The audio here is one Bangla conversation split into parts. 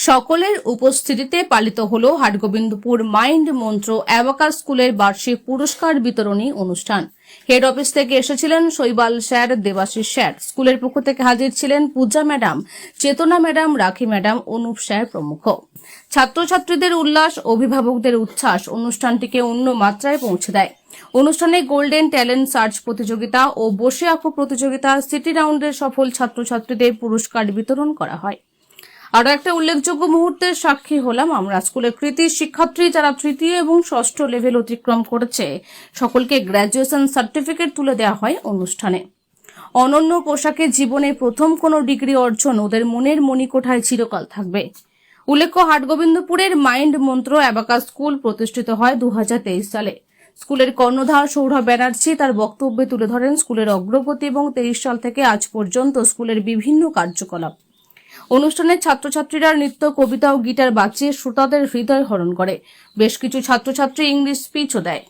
সকলের উপস্থিতিতে পালিত হলো হাটগোবিন্দপুর মাইন্ড মন্ত্র অ্যাবাকাস স্কুলের বার্ষিক পুরস্কার বিতরণী অনুষ্ঠান। হেড অফিস থেকে এসেছিলেন শৈবাল স্যার, দেবাশিস স্যার। স্কুলের পক্ষ থেকে হাজির ছিলেন পূজা ম্যাডাম, চেতনা ম্যাডাম, রাখি ম্যাডাম, অনুপ স্যার প্রমুখ। ছাত্রছাত্রীদের উল্লাস, অভিভাবকদের উচ্ছ্বাস অনুষ্ঠানটিকে অন্য মাত্রায় পৌঁছে দেয়। অনুষ্ঠানে গোল্ডেন ট্যালেন্ট সার্চ প্রতিযোগিতা ও বসে আঁকো প্রতিযোগিতা, সিটি রাউন্ডের সফল ছাত্রছাত্রীদের পুরস্কার বিতরণ করা হয়। আরো একটা উল্লেখযোগ্য মুহূর্তের সাক্ষী হলাম আমরা। স্কুলের কৃতি শিক্ষার্থী যারা তৃতীয় এবং ষষ্ঠ লেভেল অতিক্রম করেছে, সকলকে গ্র্যাজুয়েশন সার্টিফিকেট তুলে দেওয়া হয় অনুষ্ঠানে। অনন্য পোশাকে জীবনে প্রথম কোনো ডিগ্রি অর্জন ওদের মনের মণিকোঠায় চিরকাল থাকবে। উল্লেখ্য, হাটগোবিন্দপুরের মাইন্ড মন্ত্র অ্যাবাকাস স্কুল প্রতিষ্ঠিত হয় 2023 সালে। স্কুলের কর্ণধার সৌরভ ব্যানার্জি তার বক্তব্যে তুলে ধরেন স্কুলের অগ্রগতি এবং 23 সাল থেকে আজ পর্যন্ত স্কুলের বিভিন্ন কার্যকলাপ। অনুষ্ঠানে ছাত্রছাত্রীরা নৃত্য, কবিতা ও গিটার বাজিয়ে শ্রোতাদের হৃদয় হরণ করে। বেশ কিছু ছাত্রছাত্রী ইংলিশ স্পিচও দেয়।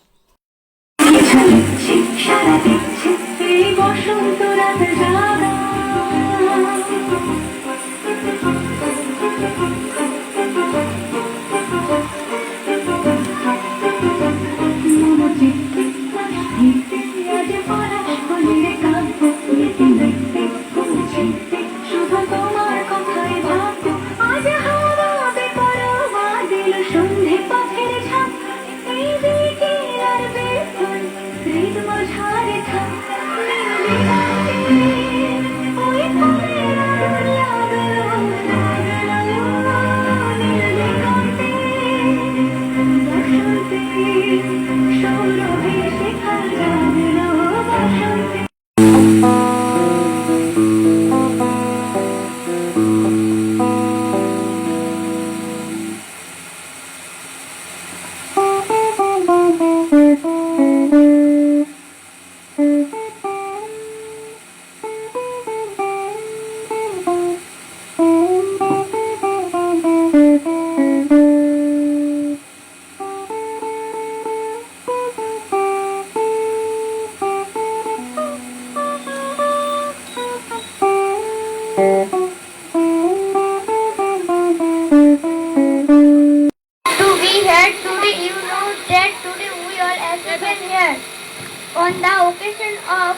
On the occasion of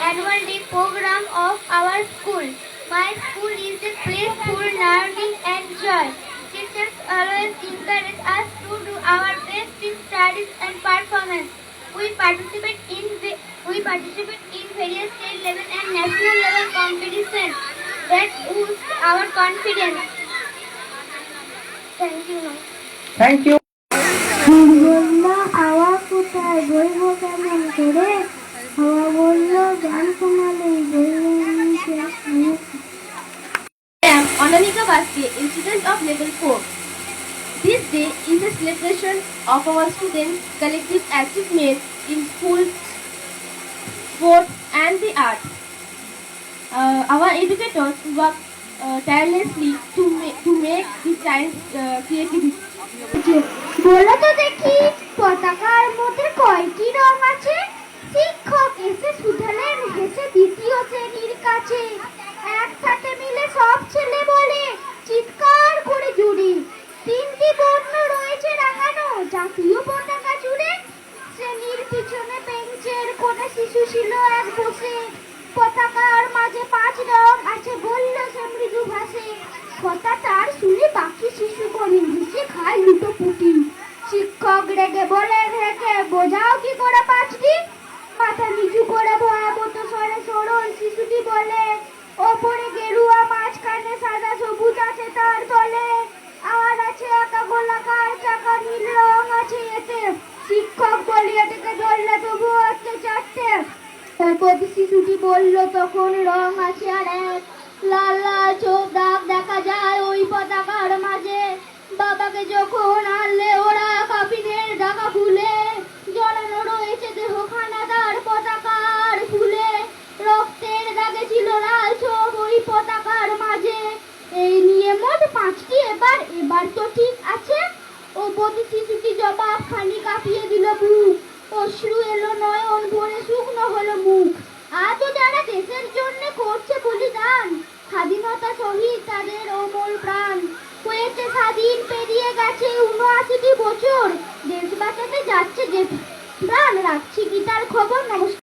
annual day program of our school. My school is a place for learning and joy. Teachers always encourage us to do our best in studies and performance. We participate in various state level and national level competitions that boost our confidence. Thank you. Thank you. হাওয়া কোথায় বইব কেমন করে, হাওয়া বলল গান শোনালে I am Anamika Baske, a student of level 4. This day is a celebration of our students' collective achievements in school, sports and the arts. Our educators work tirelessly to make the child's creativity. বলো তো দেখি, পতাকার মধ্যে কয়টি রং আছে? শিক্ষক এসে শুধালেন হেসে দ্বিতীয় শ্রেণীর কাছে। একসাথে মিলে সব ছেলে বলে চিৎকার করে জুড়ে, তিনটি বর্ণ রয়েছে রাঙানো জাতীয় পতাকা জুড়ে। শ্রেণীর পিছনে বেঞ্চের কোণে শিশু ছিল এক বসে, পতাকার মাঝে 5 রং আছে বলল সে মৃদু ভাষে। কথা তার শুনে বাকি শিশুগণ হেসে খায় লুটোপুটি। শিক্ষক রেগে বলেন, রেখে বোঝাও কি করে 5টি? মাথা নিচু করে ভয়াবহ স্বরে সরল শিশুটি বলে, ওপরে গেরুয়া, মাঝখানে সাদা, সবুজ আছে তার তলে, আর আছে একা গোলাকার চাকা, নীল রং আছে এতে। শিক্ষক বলিয়া থেকে ধরলে তবু হচ্ছে 4টে। তারপর শিশুটি বলল, তখন রং আছে আর এক, লাল লাল চোখ দাগ দেখা যায় ওই পতাকার মাঝে। বাবাকে যখন আনলে ওরা কাফিনের ঢাকা খুলে, জড়ানো রয়েছে দেহখানা তার পতাকার ফুলে। রক্তের দাগে ছিল লাল চোখ ওই পতাকার মাঝে। এই নিয়ে মোট 5টি, এবার তো ঠিক আছে। ও বদি শিশুটি জবাব খানি কাঁপিয়ে দিল বুক, অশ্রু এলো নয়ন ভরে শুকনো হলো মুখ। আজও যারা দেশের জন্য করছে বলিদান, স্বাধীনতা শহীদ তাদের অমল প্রাণ হয়েছে। দিন পেরিয়ে গেছে ৭৯টি বছর, দেশ বাঁচাতে যাচ্ছে যে প্রাণ, রাখছি কি তার খবর। নমস্কার।